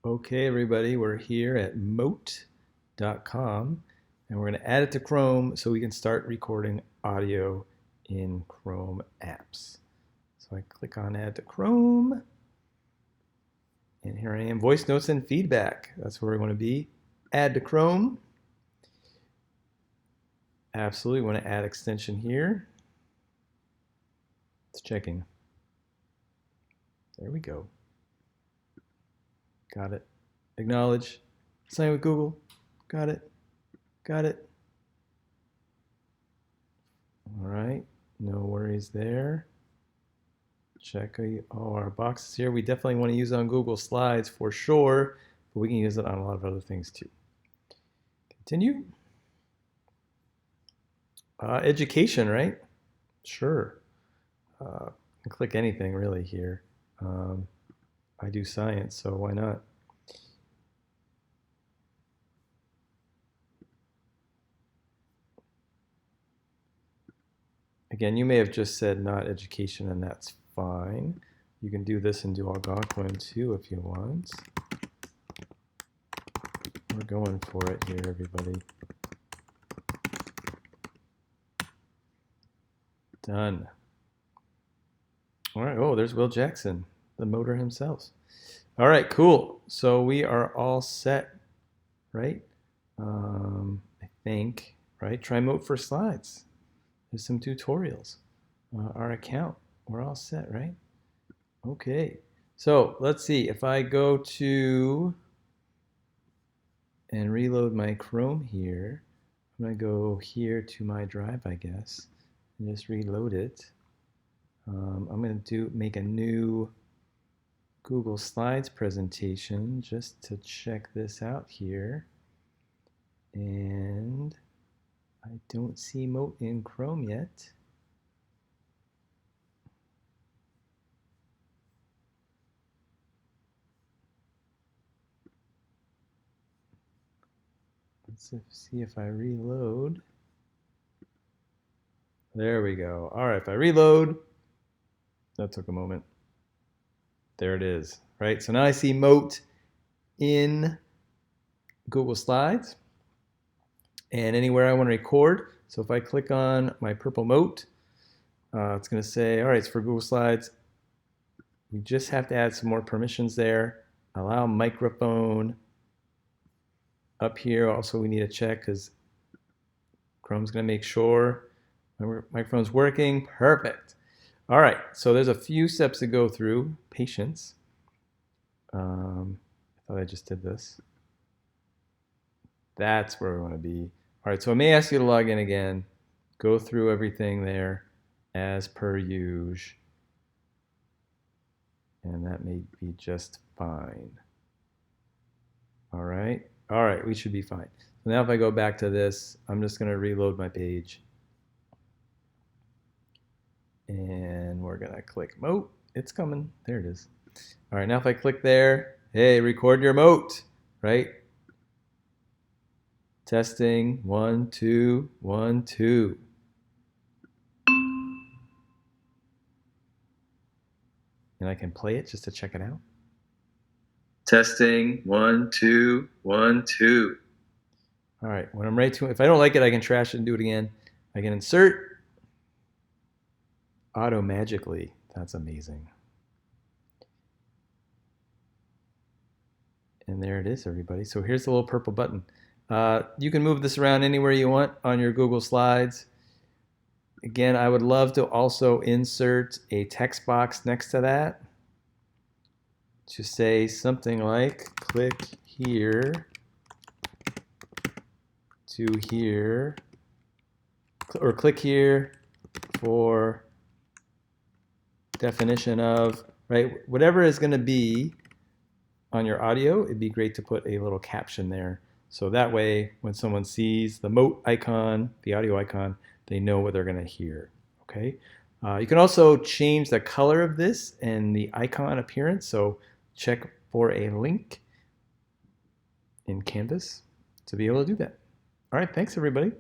Okay, everybody, we're here at mote.com and we're going to add it to Chrome so we can start recording audio in Chrome apps. So I click on Add to Chrome, and here I am, voice notes and feedback. That's where we want to be. Add to Chrome. Absolutely want to add extension here. It's checking. There we go. Got it. Acknowledge. Sign with Google. Got it. Got it. All right. No worries there. Check all our boxes here. We definitely want to use it on Google Slides for sure, but we can use it on a lot of other things too. Continue. Education, right? Sure. Click anything really here. I do science, so why not? Again, you may have just said not education, and that's fine. You can do this in Algonquin too if you want. We're going for it here, everybody. Done. All right. Oh, there's Will Jackson, the motor himself. All right, cool. So we are all set, right? I think, right? Try Mote for slides. There's some tutorials. Our account, we're all set, right? Okay. So let's see. If I go to and reload my Chrome here, I'm going to go here to my drive, I guess, and just reload it. I'm going to make a new Google Slides presentation just to check this out here. And I don't see Mote in Chrome yet. Let's see if I reload. There we go. All right, if I reload, that took a moment. There it is, right? So now I see Mote in Google Slides and anywhere I want to record. So if I click on my purple Mote, it's going to say, all right, it's for Google Slides. We just have to add some more permissions there. Allow microphone. Up here, also we need to check because Chrome's going to make sure my microphone's working. Perfect. All right, so there's a few steps to go through. Patience. I thought I just did this. That's where we want to be. All right, so I may ask you to log in again. Go through everything there as per usual. And that may be just fine. All right, we should be fine. So now if I go back to this, I'm just going to reload my page. And we're going to click Mote. It's coming. There it is. All right, now if I click there, hey, record your Mote, right? Testing, 1, 2, 1, 2. And I can play it just to check it out. Testing, 1, 2, 1, 2. All right, when I'm ready to, if I don't like it, I can trash it and do it again. I can insert auto magically. That's amazing. And there it is, everybody. So here's the little purple button. You can move this around anywhere you want on your Google Slides. Again, I would love to also insert a text box next to that to say something like, click here to here, or click here for definition of, right? Whatever is going to be on your audio, it'd be great to put a little caption there. So that way, when someone sees the Mote icon, the audio icon, they know what they're going to hear, okay? You can also change the color of this and the icon appearance. So check for a link in Canvas to be able to do that. All right, thanks everybody.